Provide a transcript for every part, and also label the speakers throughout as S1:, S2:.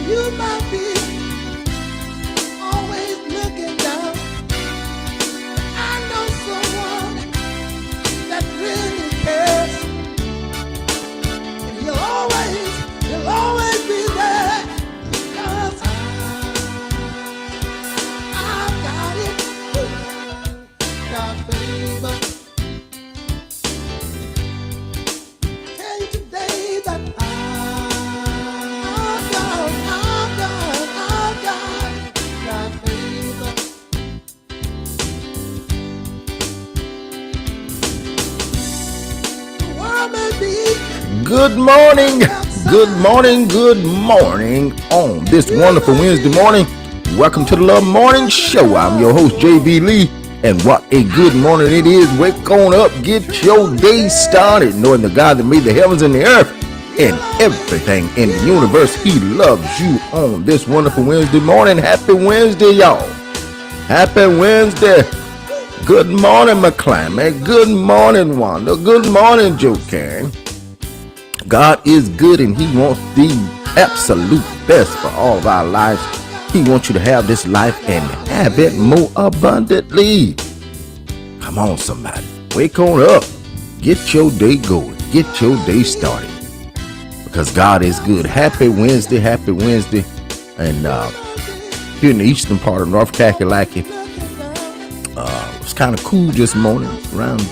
S1: You might be always looking down. I know someone that really cares. And he'll always be there. 'Cause I've got it. Got favor. Tell you today that I've got favor. The world may be
S2: Good morning, good morning, good morning on this wonderful Wednesday morning. Welcome to the Love Morning Show. I'm your host, JB Lee, and what a good morning it is. Wake on up, get your day started, knowing the God that made the heavens and the earth and everything in the universe. He loves you on this wonderful Wednesday morning. Happy Wednesday, y'all. Happy Wednesday. Good morning, McClymont. Good morning, Wanda. Good morning, Joe Karen. God is good and he wants the absolute best for all of our lives. He wants you to have this life and have it more abundantly. Come on, somebody. Wake on up. Get your day going. Get your day started. Because God is good. Happy Wednesday. Happy Wednesday. And here in the eastern part of North Kakalaki, it's kind of cool this morning, around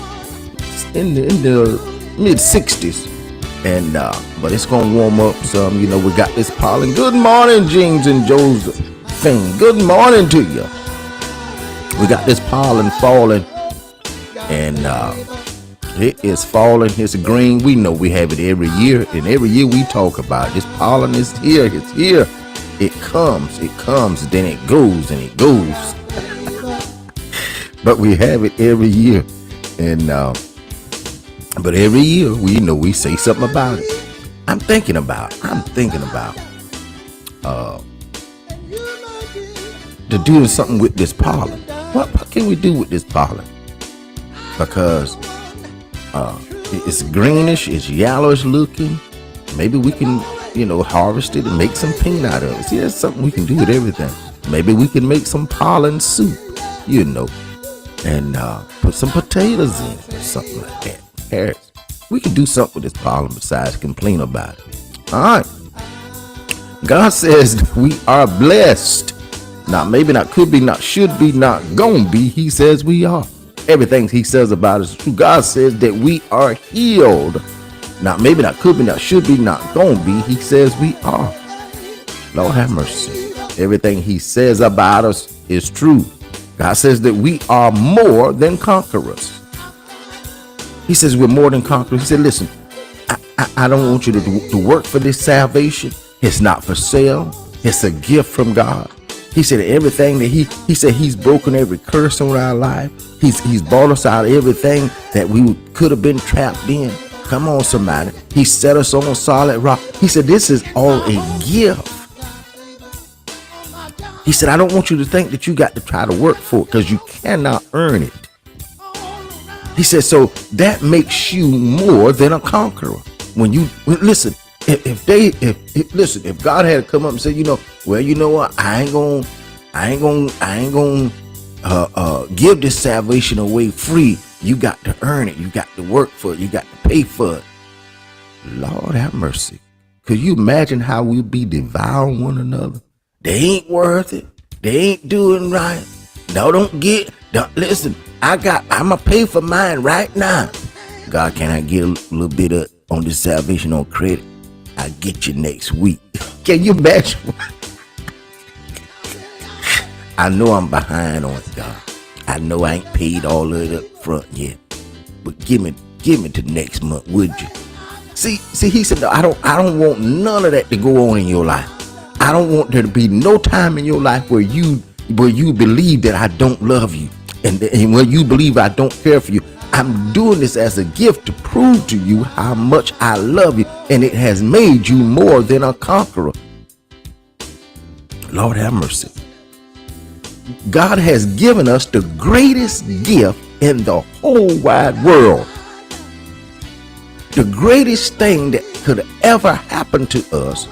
S2: in the mid 60s. And but it's gonna warm up some. You know, we got this pollen. Good morning, James and Josephine. Good morning to you. We got this pollen falling, and it is falling. It's green. We know we have it every year, and every year we talk about it. This pollen is here. It's here. It comes, then it goes, and it goes. But we have it every year, and but every year we say something about it. I'm thinking about to do something with this pollen. What can we do with this pollen? Because it's greenish, it's yellowish looking. Maybe we can, harvest it and make some paint out of it. See, that's something we can do with everything. Maybe we can make some pollen soup, and put some potatoes in or something like that. Carrots. We can do something with this pollen besides complain about it. All right. God says we are blessed. Not maybe, not could be, not should be, not gonna be. He says we are. Everything he says about us is true. God says that we are healed. Not maybe, not could be, not should be, not gonna be. He says we are. Lord have mercy. Everything he says about us is true. God says that we are more than conquerors. He says we're more than conquerors. He said, listen, I don't want you to work for this salvation. It's not for sale. It's a gift from God. He said everything that he said he's broken every curse on our life. He's brought us out of everything that we could have been trapped in. Come on, somebody. He set us on solid rock. He said this is all a gift. He said, I don't want you to think that you got to try to work for it because you cannot earn it. He said, so that makes you more than a conqueror. Listen, if God had to come up and say, well, you know what, I ain't gonna give this salvation away free. You got to earn it. You got to work for it. You got to pay for it. Lord have mercy. Could you imagine how we'd be devouring one another? They ain't worth it. They ain't doing right. Listen, I'ma pay for mine right now. God, can I get a little bit of on this salvation on credit? I'll get you next week. Can you imagine? I know I'm behind on it, God. I know I ain't paid all of it up front yet. But give me to next month, would you? See, he said, no, I don't want none of that to go on in your life. I don't want there to be no time in your life where you believe that I don't love you and where you believe I don't care for you. I'm doing this as a gift to prove to you how much I love you, and it has made you more than a conqueror. Lord have mercy. God has given us the greatest gift in the whole wide world. The greatest thing that could ever happen to us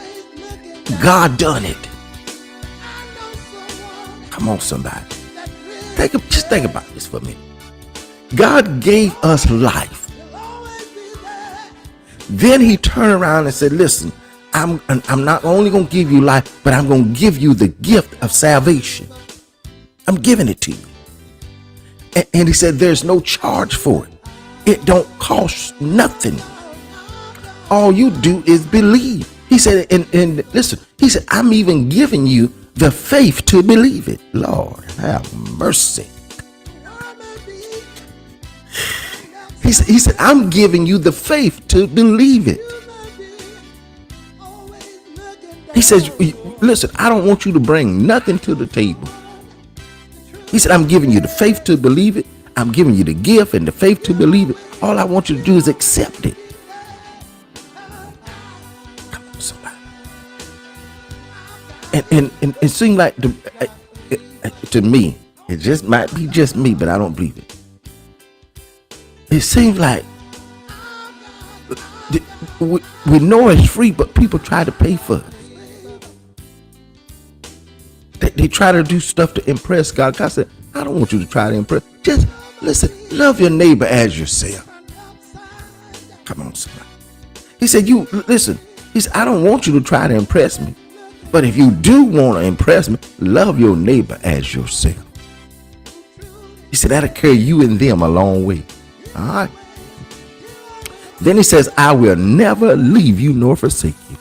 S2: God done it. Come on, somebody. Just think about this for a minute. God gave us life. Then he turned around and said, listen, I'm not only going to give you life, but I'm going to give you the gift of salvation. I'm giving it to you. And he said, there's no charge for it. It don't cost nothing. All you do is believe. He said, and listen, he said, I'm even giving you the faith to believe it. Lord, have mercy. He said, I'm giving you the faith to believe it. He says, listen, I don't want you to bring nothing to the table. He said, I'm giving you the faith to believe it. I'm giving you the gift and the faith to believe it. All I want you to do is accept it. Come on, somebody. And it seemed like to me, it just might be just me, but I don't believe it. It seems like we know it's free, but people try to pay for it. They try to do stuff to impress God. God said, I don't want you to try to impress. Just listen, love your neighbor as yourself. Come on, somebody. He said, listen. He said, I don't want you to try to impress me. But if you do want to impress me, love your neighbor as yourself. He said, that'll carry you and them a long way. All right. Then he says, I will never leave you nor forsake you.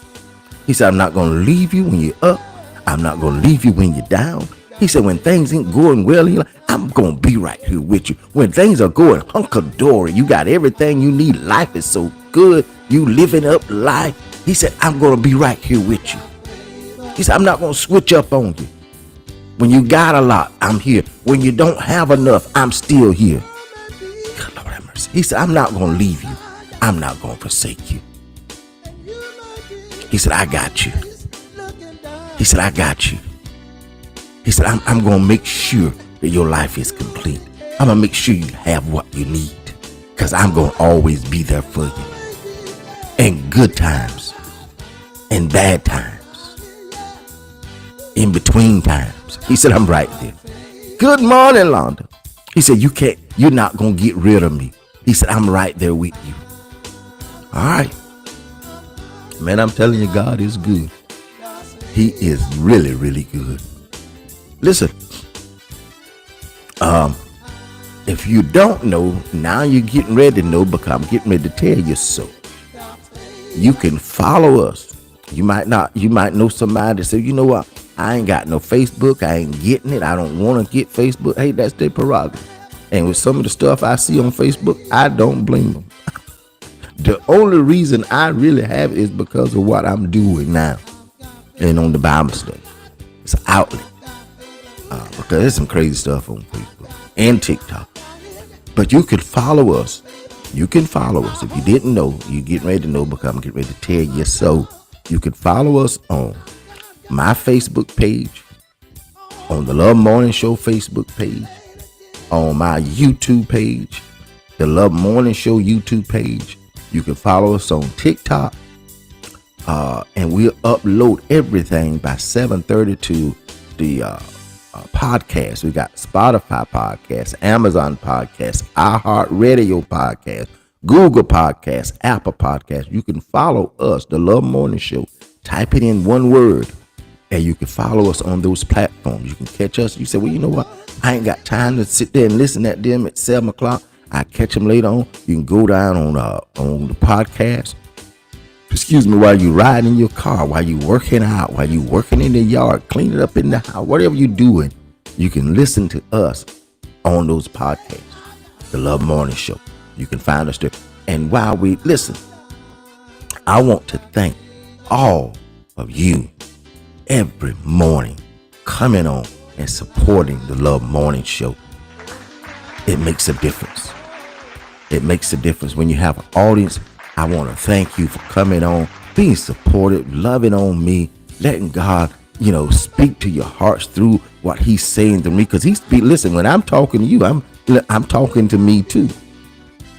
S2: He said, I'm not going to leave you when you're up. I'm not going to leave you when you're down. He said, when things ain't going well, I'm going to be right here with you. When things are going hunky-dory, you got everything you need. Life is so good. You living up life. He said, I'm going to be right here with you. He said, I'm not going to switch up on you. When you got a lot, I'm here. When you don't have enough, I'm still here. God, Lord have mercy. He said, I'm not going to leave you. I'm not going to forsake you. He said, I got you. He said, I got you. He said, I'm going to make sure that your life is complete. I'm going to make sure you have what you need. Because I'm going to always be there for you. In good times. In bad times. In between times. He said, I'm right there. Good morning, Londa. He said, you're not going to get rid of me. He said, I'm right there with you. All right. Man, I'm telling you, God is good. He is really, really good. Listen, if you don't know, now you're getting ready to know because I'm getting ready to tell you so. You can follow us. You might know somebody that say, you know what? I ain't got no Facebook. I ain't getting it. I don't want to get Facebook. Hey, that's their prerogative. And with some of the stuff I see on Facebook, I don't blame them. The only reason I really have it is because of what I'm doing now. And on the Bible study. It's an outlet. Because there's some crazy stuff on Facebook and TikTok. But you can follow us. You can follow us. If you didn't know, you're getting ready to know because I'm getting ready to tell you so. You can follow us on my Facebook page, on the Love Morning Show Facebook page, on my YouTube page, the Love Morning Show YouTube page. You can follow us on TikTok. And we'll upload everything by 7:30 to the podcast. We got Spotify podcast, Amazon podcast, iHeartRadio podcast, Google podcast, Apple podcast. You can follow us, the Love Morning Show. Type it in one word, and you can follow us on those platforms. You can catch us. You say, well, you know what? I ain't got time to sit there and listen at them at 7 o'clock. I catch them later on. You can go down on the podcast. Excuse me, while you ride in your car, while you working out, while you working in the yard, cleaning up in the house, whatever you're doing, you can listen to us on those podcasts. The Love Morning Show. You can find us there. And while we listen, I want to thank all of you every morning coming on and supporting the Love Morning Show. It makes a difference. It makes a difference when you have an audience. I want to thank you for coming on, being supportive, loving on me, letting God, speak to your hearts through what he's saying to me. Because listen, when I'm talking to you, I'm talking to me too.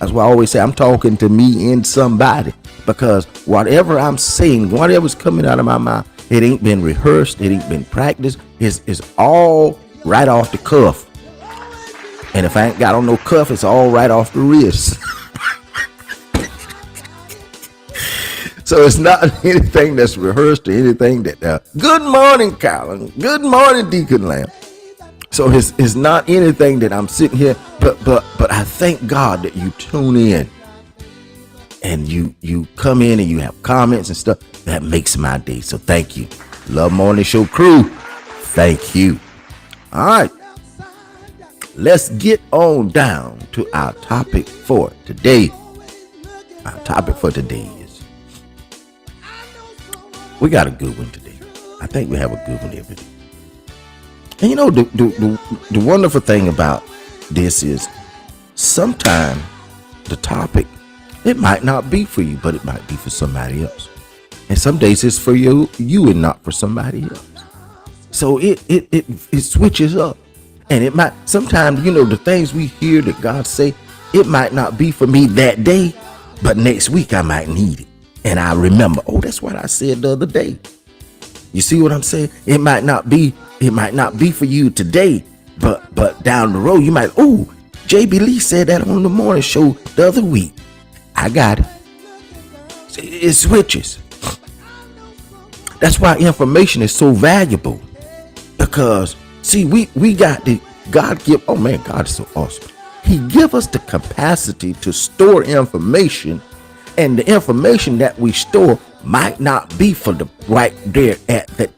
S2: That's why I always say I'm talking to me and somebody, because whatever I'm saying, whatever's coming out of my mouth, it ain't been rehearsed, it ain't been practiced. It's all right off the cuff. And if I ain't got on no cuff, it's all right off the wrist. So it's not anything that's rehearsed or anything that, good morning, Colin. Good morning, Deacon Lamb. So it's not anything that I'm sitting here, but I thank God that you tune in and you come in and you have comments and stuff. That makes my day. So thank you. Love Morning Show crew. Thank you. All right. Let's get on down to our topic for today. Our topic for today is, we got a good one today. I think we have a good one every day. And you know, the wonderful thing about this is sometimes the topic, it might not be for you, but it might be for somebody else. And some days it's for you and not for somebody else. So it switches up. And it might, sometimes, you know, the things we hear that God say, it might not be for me that day, but next week I might need it. And I remember, oh, that's what I said the other day. You see what I'm saying? It might not be for you today, but down the road you might, oh, JB Lee said that on the morning show the other week. I got it. It switches. That's why information is so valuable, because see, we got the God give. Oh man, God is so awesome. He give us the capacity to store information, and the information that we store might not be for the right there at that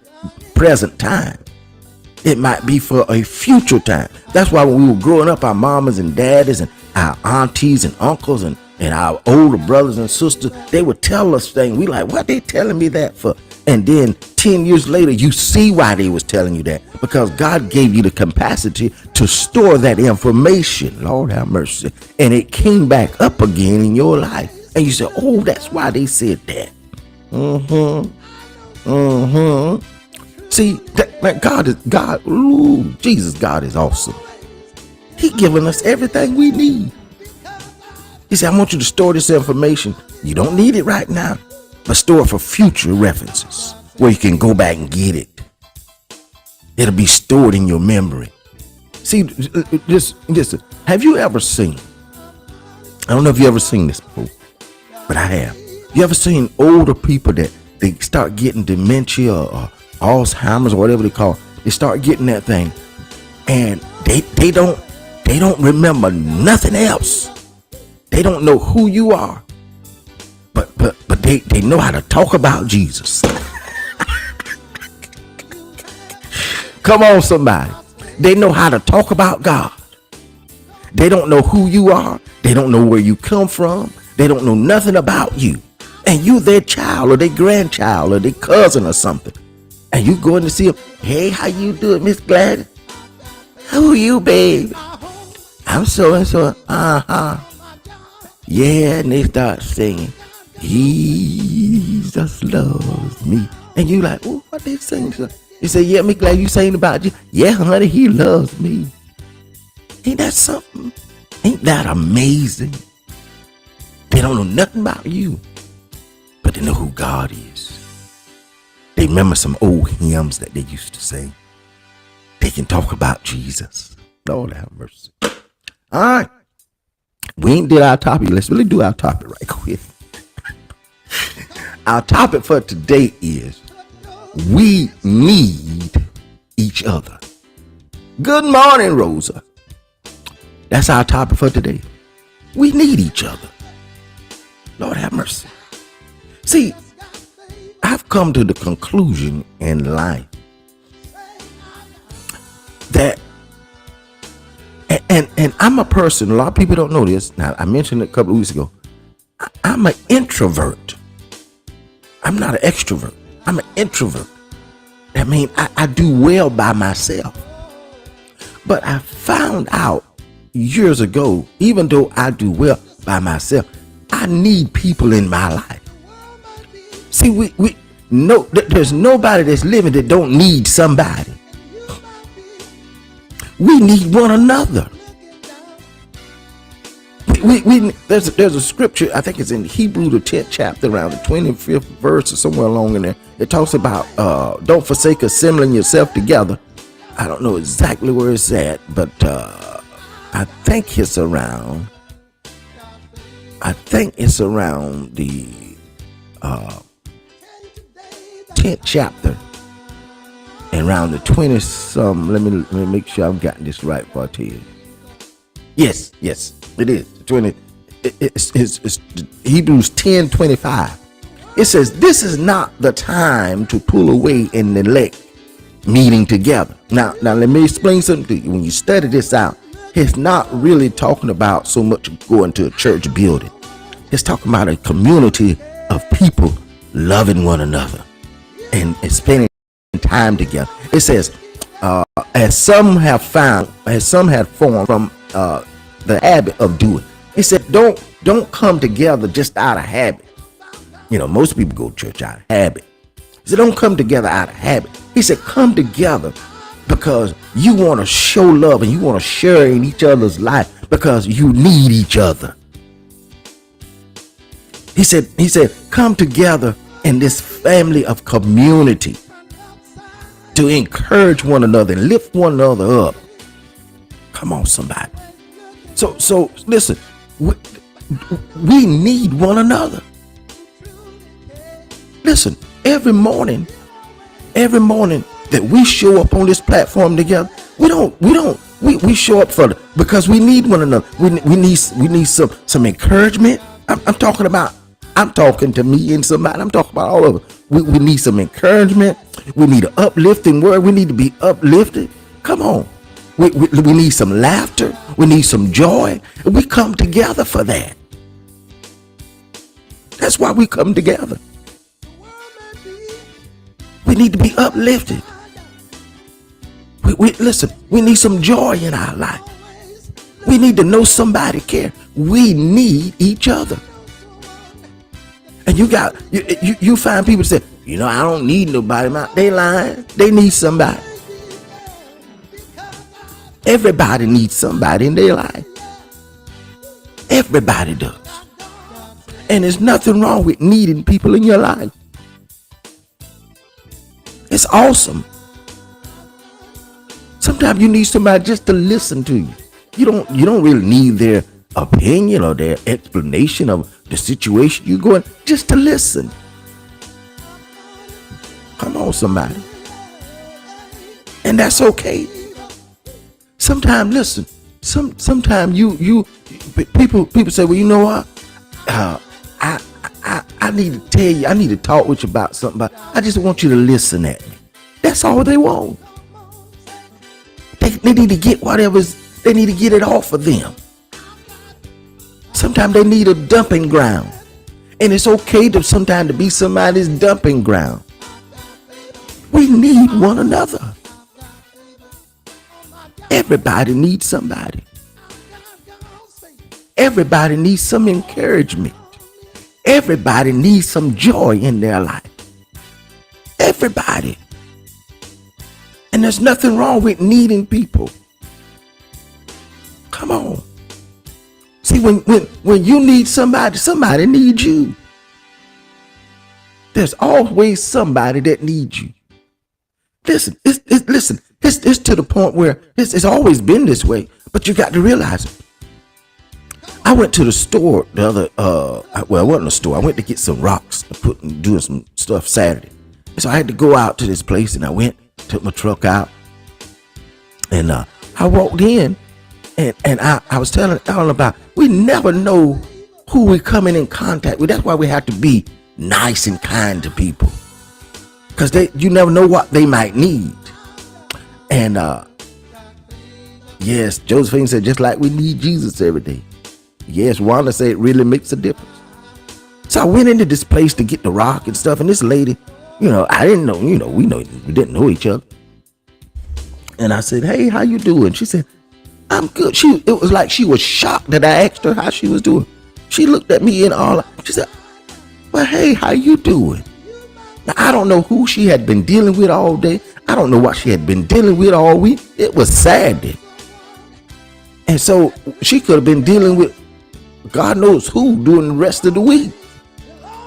S2: present time. It might be for a future time. That's why when we were growing up, our mamas and daddies and our aunties and uncles and our older brothers and sisters, they would tell us things. We like, what they telling me that for? And then 10 years later, you see why they was telling you that, because God gave you the capacity to store that information. Lord have mercy. And it came back up again in your life. And you said, oh, that's why they said that. See, that God, ooh, Jesus, God is awesome. He giving us everything we need. He said, I want you to store this information. You don't need it right now, but store it for future references where you can go back and get it. It'll be stored in your memory. See, just have you ever seen, I don't know if you ever seen this before, but I have. You ever seen older people that they start getting dementia or Alzheimer's or whatever they call it? They start getting that thing, and they don't remember nothing else. They don't know who you are, but they know how to talk about Jesus. Come on, somebody. They know how to talk about God. They don't know who you are. They don't know where you come from. They don't know nothing about you. And you their child or their grandchild or their cousin or something. And you going to see them. Hey, how you doing, Miss Gladys? Who are you, babe? I'm so and so. Yeah, and they start singing, Jesus loves me. And you like, oh, what they sing? They say, yeah, Miss Gladys, you saying about you? Yeah, honey, he loves me. Ain't that something? Ain't that amazing? They don't know nothing about you, but they know who God is. They remember some old hymns that they used to sing. They can talk about Jesus. Lord have mercy. All right. We ain't did our topic. Let's really do our topic right quick. Our topic for today is, we need each other. Good morning, Rosa. That's our topic for today. We need each other. Lord have mercy. See, I've come to the conclusion in life that, and I'm a person, a lot of people don't know this. Now, I mentioned it a couple of weeks ago. I'm an introvert. I'm not an extrovert. I'm an introvert. That means I do well by myself. But I found out years ago, even though I do well by myself, I need people in my life. See, there's nobody that's living that don't need somebody. We need one another. there's a scripture, I think it's in Hebrew, the 10th chapter, around the 25th verse or somewhere along in there. It talks about don't forsake assembling yourself together. I don't know exactly where it's at, but I think it's around the 10th chapter and around the 20 some. Let me make sure I've gotten this right for I tell you. Yes, it is 20. It's Hebrews 10:25. It says, "This is not the time to pull away and neglect meeting together." Now let me explain something to you. When you study this out, it's not really talking about so much going to a church building. It's talking about a community of people loving one another and spending time together. It says, as some have formed from the habit of doing. He said, don't come together just out of habit. You know, most people go to church out of habit. He said, don't come together out of habit. He said, come together because you want to show love and you want to share in each other's life because you need each other. He said, come together in this family of community to encourage one another and lift one another up. Come on, somebody. So listen, we need one another. Listen, every morning that we show up on this platform together, we show up because we need one another. We need some encouragement. I'm talking to me and somebody. I'm talking about all of us. We need some encouragement. We need an uplifting word. We need to be uplifted. Come on. We need some laughter. We need some joy. And we come together for that. That's why we come together. We need to be uplifted. Listen, we need some joy in our life. We need to know somebody cares. We need each other. And you find people say, you know, I don't need nobody. They lying. They need somebody. Everybody needs somebody in their life. Everybody does. And there's nothing wrong with needing people in your life. It's awesome. Sometimes you need somebody just to listen to you. You don't really need their opinion or their explanation of the situation you're going, just to listen. Come on, somebody. And that's okay. Sometimes, listen. Sometimes people say, well, you know what? I need to tell you. I need to talk with you about something. But I just want you to listen at me. That's all they want. They need to get they need to get it off of them. Sometimes they need a dumping ground. And it's okay to sometimes to be somebody's dumping ground. We need one another. Everybody needs somebody. Everybody needs some encouragement. Everybody needs some joy in their life. Everybody. And there's nothing wrong with needing people. Come on. See, when you need somebody needs you. There's always somebody that needs you. Listen, it's to the point where it's always been this way, but you got to realize it. I went to the store the other, well, it wasn't a store. I went to get some rocks to doing some stuff Saturday. So I had to go out to this place, and I went, took my truck out, and I walked in, and I was telling about, we never know who we're coming in contact with. That's why we have to be nice and kind to people, because you never know what they might need. And yes, Josephine said, just like we need Jesus every day. Yes, Wanda said it really makes a difference. So I went into this place to get the rock and stuff, and this lady, I didn't know, we didn't know each other. And I said, hey, how you doing? She said, I'm good. It was like she was shocked that I asked her how she was doing. She looked at me she said, well, hey, how you doing? Now, I don't know who she had been dealing with all day. I don't know what she had been dealing with all week. It was Saturday. And so she could have been dealing with God knows who during the rest of the week.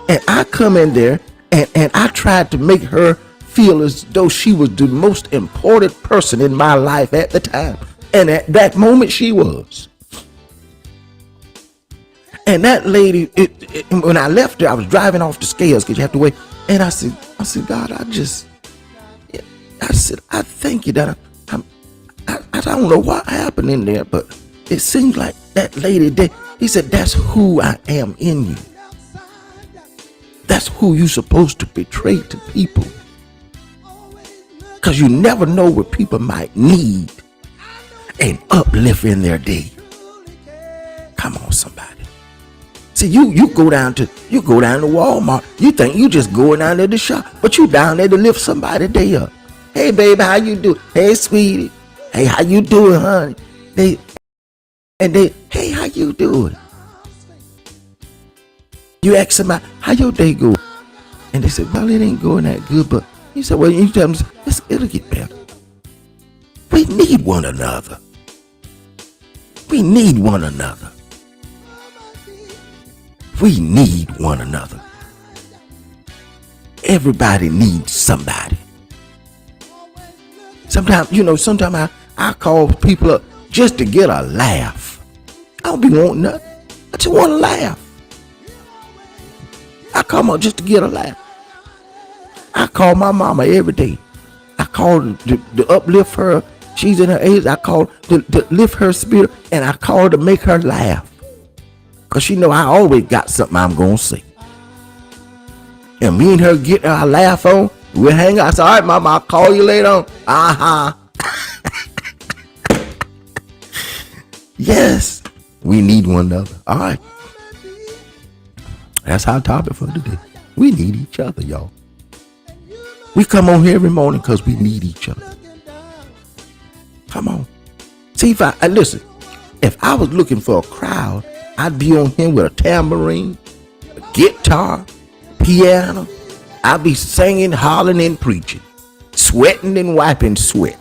S2: And I come in there and I tried to make her feel as though she was the most important person in my life at the time. And at that moment she was. And that lady, when I left her, I was driving off the scales because you have to wait. And I said, God, I thank you that I don't know what happened in there, but it seems like that lady, he said, that's who I am in you. That's who you're supposed to betray to people. Because you never know what people might need an uplift in their day. Come on, somebody. See, you go down to Walmart. You think you just going down there to shop, but you down there to lift somebody's day up. Hey, baby, how you doing? Hey, sweetie. Hey, how you doing, honey? Hey, how you doing? You ask somebody, how your day go? And they said, well, it ain't going that good, but he said, well, you tell them, it'll get better. We need one another. We need one another. We need one another. Everybody needs somebody. Sometimes I call people up just to get a laugh. I don't be wanting nothing. I just want to laugh. I come up just to get a laugh. I call my mama every day. I call to uplift her. She's in her age. I call to lift her spirit, and I call to make her laugh. Because she know I always got something I'm going to say. And me and her get our laugh on. We'll hang out. I say, all right, mama, I'll call you later on. Uh-huh. Yes, we need one another. All right. That's our topic for today. We need each other, y'all. We come on here every morning because we need each other. Come on. See, listen, if I was looking for a crowd, I'd be on here with a tambourine, a guitar, piano. I'd be singing, hollering, and preaching, sweating and wiping sweat.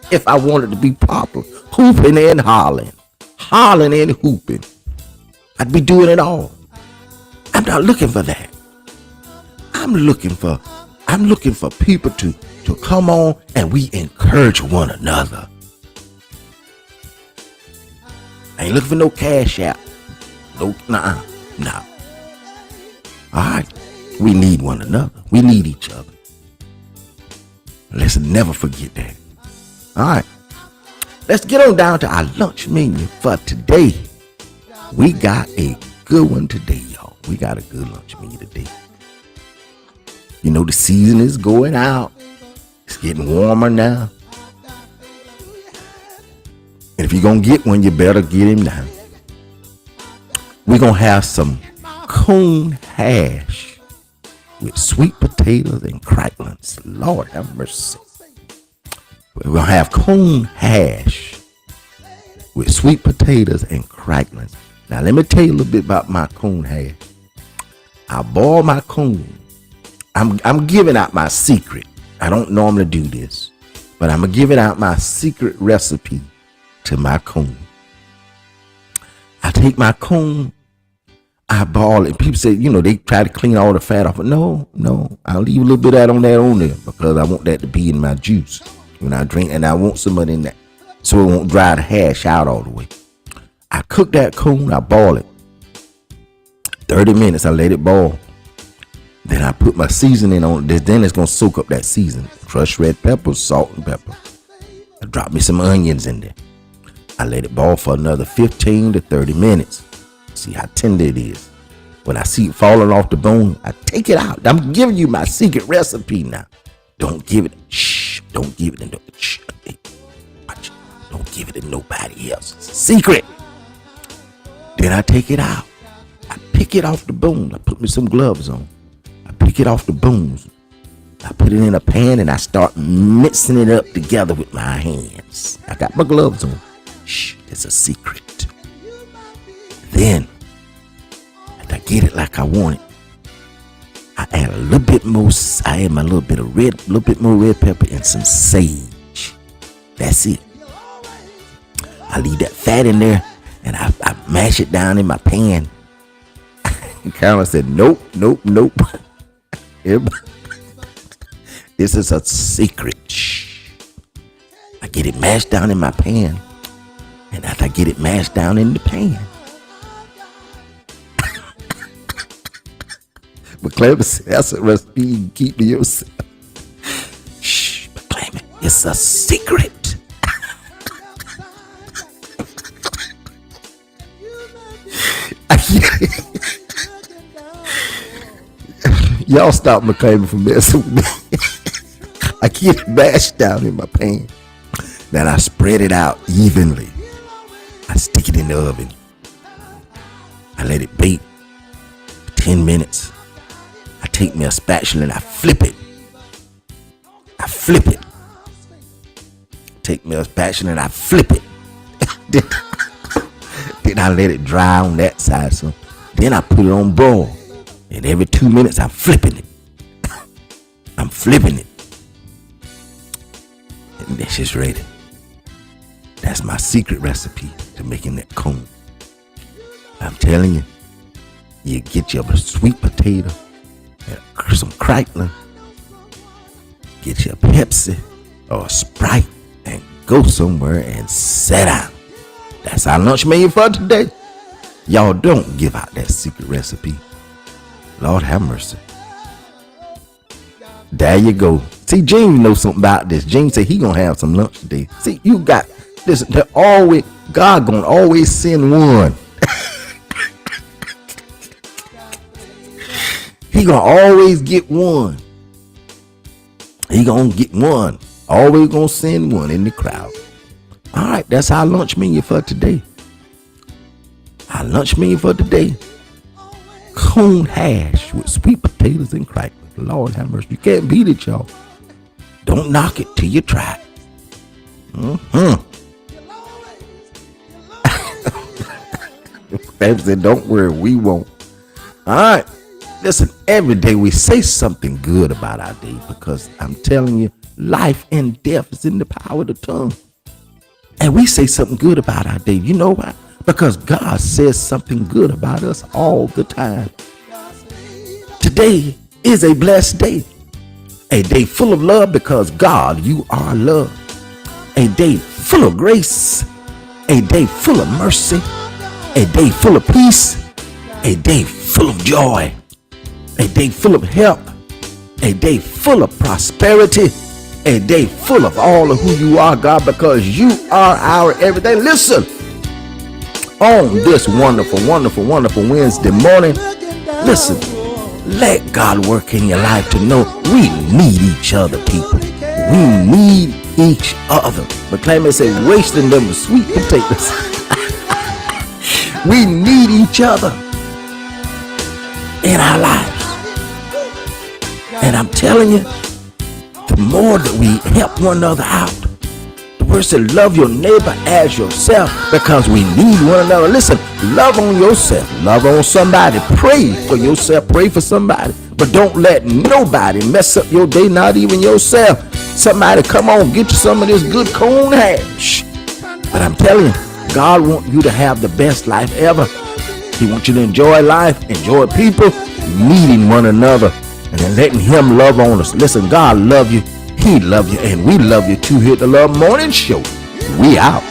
S2: If I wanted to be popular, hooping and hollering and hooping. I'd be doing it all. I'm not looking for that. I'm looking for people to come on and we encourage one another. I ain't looking for no cash out. No. All right. We need one another. We need each other. Let's never forget that. All right. Let's get on down to our lunch menu for today. We got a good one today, y'all. We got a good lunch menu today. You know, the season is going out. It's getting warmer now. And if you're going to get one, you better get him now. We're going to have some coon hash with sweet potatoes and cracklings. Lord have mercy. We're going to have coon hash with sweet potatoes and cracklings. Now, let me tell you a little bit about my coon hash. I boil my coon. I'm giving out my secret. I don't normally do this, but I'm giving out my secret recipe to my coon. I take my coon, I boil it. People say, they try to clean all the fat off. No, I'll leave a little bit of that on there because I want that to be in my juice when I drink, and I want some of it in that so it won't dry the hash out all the way. I cook that coon, I boil it. 30 minutes, I let it boil. Then I put my seasoning on it. Then it's going to soak up that seasoning. Crushed red pepper, salt and pepper. I drop me some onions in there. I let it boil for another 15 to 30 minutes. See how tender it is. When I see it falling off the bone, I take it out. I'm giving you my secret recipe now. Don't give it. Shh. Don't give it to no. Shh. Watch. Don't give it to nobody else. It's a secret. Then I take it out. I pick it off the bone. I put me some gloves on. I pick it off the bones. I put it in a pan and I start mixing it up together with my hands. I got my gloves on. Shh, it's a secret. Then, after I get it like I want it, I add a little bit more. I add my little bit more red pepper and some sage. That's it. I leave that fat in there and I mash it down in my pan. And Carolyn said, nope. Everybody, this is a secret. Shh. I get it mashed down in my pan. And after I get it mashed down in the pan, but Clement said, that's a recipe you can keep to yourself. Shh, but Clement, it's a secret. Y'all stop McClaiming from messing with me. I get it mashed down in my pan. Then I spread it out evenly. I stick it in the oven. I let it bake for 10 minutes. I take me a spatula and I flip it. Take me a spatula and I flip it. Then I let it dry on that side. So then I put it on broil. And every 2 minutes I'm flipping it. And that's just ready. That's my secret recipe to making that cone. I'm telling you, you get your sweet potato and some crackling, get your Pepsi or a Sprite and go somewhere and sit down. That's our lunch menu for today. Y'all don't give out that secret recipe. Lord have mercy. There you go. See, Gene knows something about this. Gene said he gonna have some lunch today. See, you got this. God gonna always send one. He gonna always get one. He gonna get one. Always gonna send one in the crowd. All right, that's our lunch menu for today. Cone hash with sweet potatoes and crackers. Lord have mercy. You can't beat it, y'all. Don't knock it till you try it. Baby said, don't worry, we won't. All right. Listen, every day we say something good about our day because I'm telling you, life and death is in the power of the tongue. And we say something good about our day. You know why? Because God says something good about us all the time. Today is a blessed day. A day full of love because God, you are love. A day full of grace. A day full of mercy. A day full of peace. A day full of joy. A day full of help. A day full of prosperity. A day full of all of who you are, God, because you are our everything. Listen, on this wonderful Wednesday morning, listen, let God work in your life to know we need each other, people. We need each other. But Clement said, wasting them sweet potatoes. We need each other in our lives. And I'm telling you, the more that we help one another out, the word said, love your neighbor as yourself, because we need one another. Listen, love on yourself, love on somebody, pray for yourself, pray for somebody, but don't let nobody mess up your day, not even yourself. Somebody, come on, get you some of this good cone hash. But I'm telling you, God wants you to have the best life ever. He wants you to enjoy life, enjoy people, meeting one another, and then letting him love on us. Listen, God love you. He love you, and we love you too here at the Love Morning Show. We out.